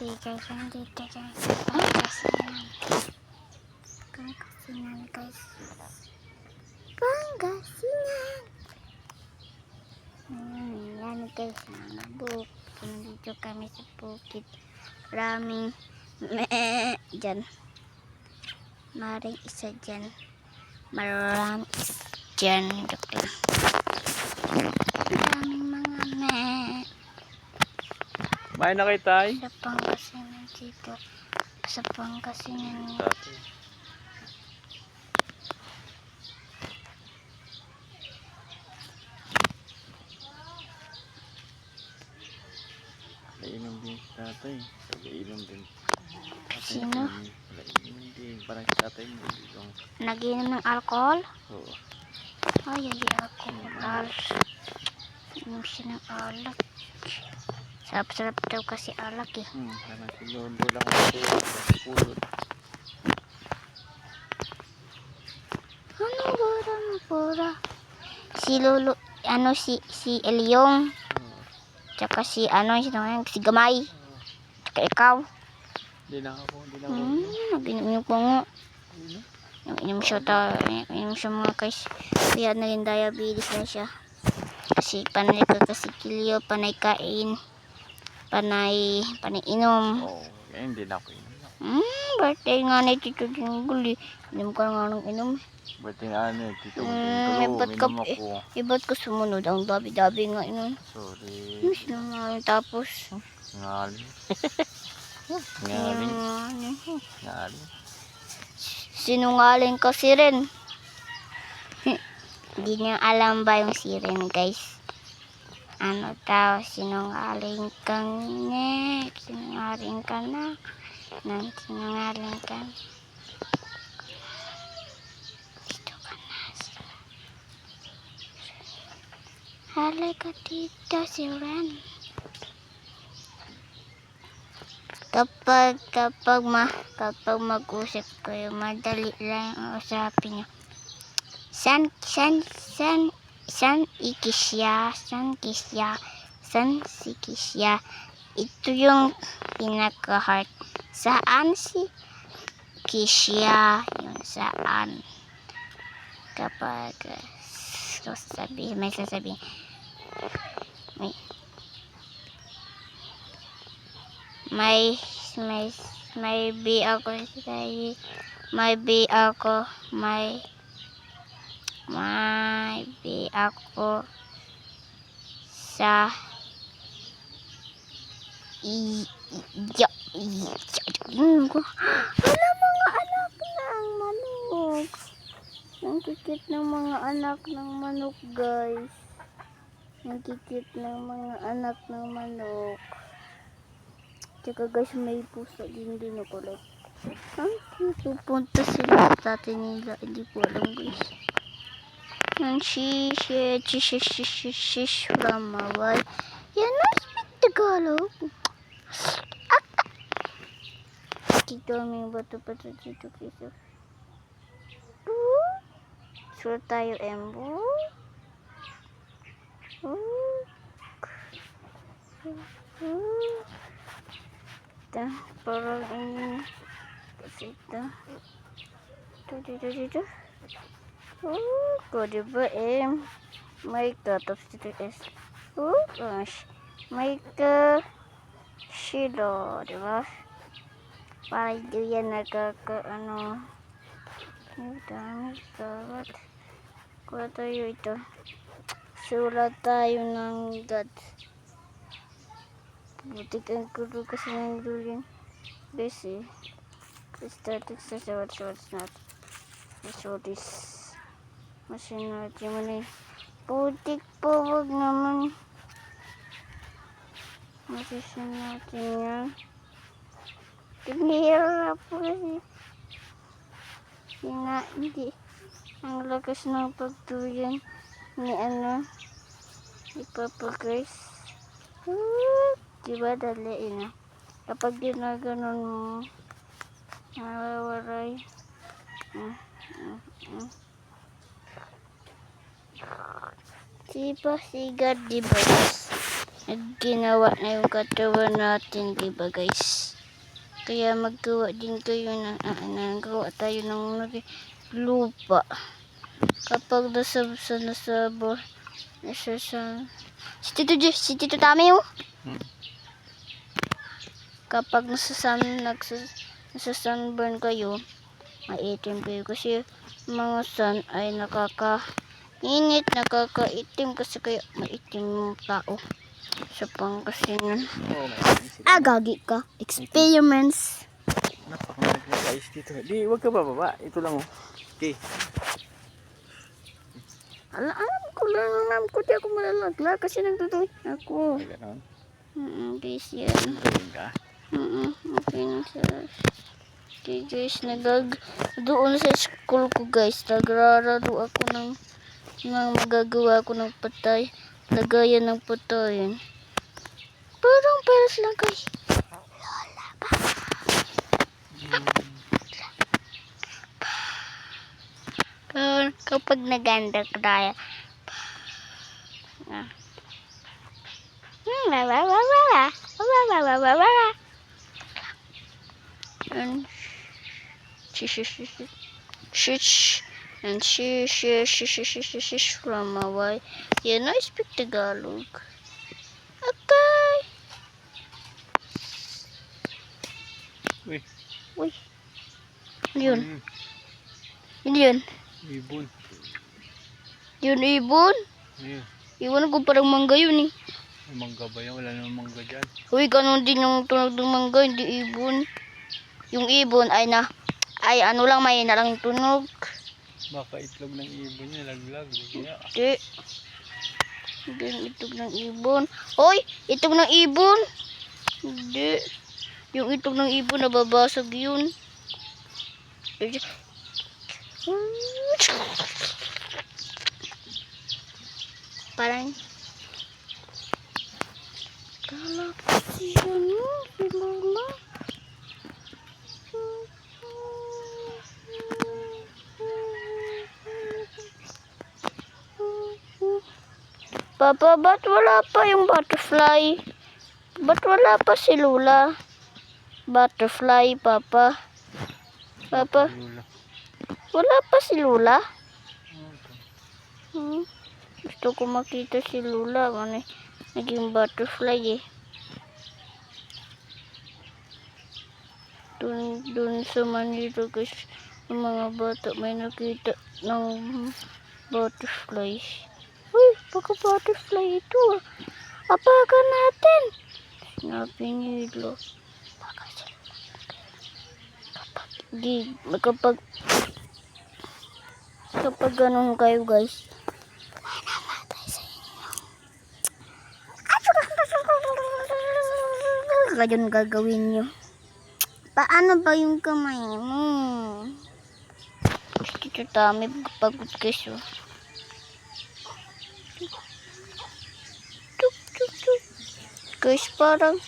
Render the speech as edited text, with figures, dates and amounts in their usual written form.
Hindi guys, nandito guys. Pangasinan. Pangasinan guys. Pangasinan. Yan guys, nabuk. Nandito kami sa bukid. Maraming dyan. Maring isa dyan. Maraming isa dyan. Joke lang. Maraming mga Main na kay Tay? Sa Pangasinan dito. Sa Pangasinan. Dati. Naiinom din si tatay. Naiinom din. Sino? Naiinom din. Parang si tatay mo. Nagiinom ng alcohol? Oo. Ay, alcohol. Inom siya ng alak. Sarap-sarap daw kasi alak eh. Parang si Lolo lang ako pulot. Ano pura? Si Lolo, si Elyong. Tsaka si Gamay. Tsaka ikaw. Hindi na ako. Nag-inom ko nga. Nag-inom siya mga guys. Kaya naging diabetes na siya. Kasi panay kakasiklyo, panay kain. Panay inom. Oo. Hindi na ako inom. Birthday nga na Tito Jingle eh. Inom ka nga ng inom. Birthday nga na Tito Jingle. Inom ako. Ba't ko sumunod? Ang dabi-dabi nga inom. Sorry. Miss naman tapos. Ngaling. Sinungaling kasi rin. Hindi niya alam ba yung siren guys? Ano daw, sinungaling kang sinungaling ka na. Sinungaling ka. Dito ka na. Halika dito si Ren. Kapag mag-usap kayo, madali lang ang usapin niyo. San si Kisya. Ito yung pinaka-heart. Saan si Kisya? Yung saan. Kapag may sasabihin. May be ako sa'yo. May be ako sa mga anak ng manok. Ang kikit ng mga anak ng manok guys. Ang kikit ng mga anak ng manok. Tsaka guys, may pusa din ako like. Pupunta sila sa tatay nila. Hindi ko alam guys. And shish from Hawaii. Yan na, speak Tagalog. Dito may bato-bato dito guys. Sure tayo embo. Parang ini kasi ito dito ko diba may tapos dito is gosh may shilo diba para hindi yan dami sabat kuha tayo ito sulat tayo ng God. Butik ang kulo kasi ng dulin. Besi. Static sa what's not. So this. Masin natin mo na. Butik po. Wag naman. Masisin natin yan. Tinihira po kasi. Hindi. Ang lakas ng pagtuyan. Ni Papa guys. Diba dali na kapag ginaganon mo nawawaray diba si God diba ginawa na yung katawan natin, diba guys? Kaya maggawa din kayo nagawa tayo ng lupa. Kapag si Tito Tami oh. Kapag nasa-sunburn kayo, maitim kayo kasi mga sun ay nakakainit, nakakaitim kasi kaya maitim yung tao sa Pangasinan. Gagi ka. Experiments. Napaka-guys dito. Di, wag ka bababa. Ito lang oh. Okay. Alam ko di ako malalagla kasi nagtutuloy ako. Ganon. Guys, yan. Galing ka. Okay na siya. Okay guys, doon sa school ko guys, nagrararo ako ng mga magagawa ko ng patay. Lagayan ng patayin. Parang peras lang guys. Lola pa. Kapag naganda ko tayo. And shish and shish from Hawaii. Yeah, I speak Tagalog. Okay. Uy. Ano yun? Ano yun? Ibon. Yun ibon? Yeah. Iwan ko parang mangga yun eh. May mangga ba yan? Wala namang mangga dyan. Uy, ganun din yung tunog ng mangga, hindi ibon. Yung ibon ay ano lang, may na lang tunog. Baka itlog ng ibon niya, laglag. Hindi. Hindi yung itlog ng ibon. Hoy, itlog ng ibon. Hindi. Yung itlog ng ibon, nababasag yun. Parang kalapit yun, si Lola. Papa, ba't wala pa yung butterfly? Ba't wala pa si Lola? Butterfly, Papa. Papa, wala pa si Lola? Gusto ko makita si Lola. Ano, naging butterfly eh. Dun sa Manila guys, yung mga bata may nakita ng butterfly. Uy, baka butterfly ito ah. Apakan natin. Sinabi nila. Kapag ganun kayo guys, ganyan gagawin nyo. Paano ba yung kamay mo? Dito dami pagod guys oh. Guys, parang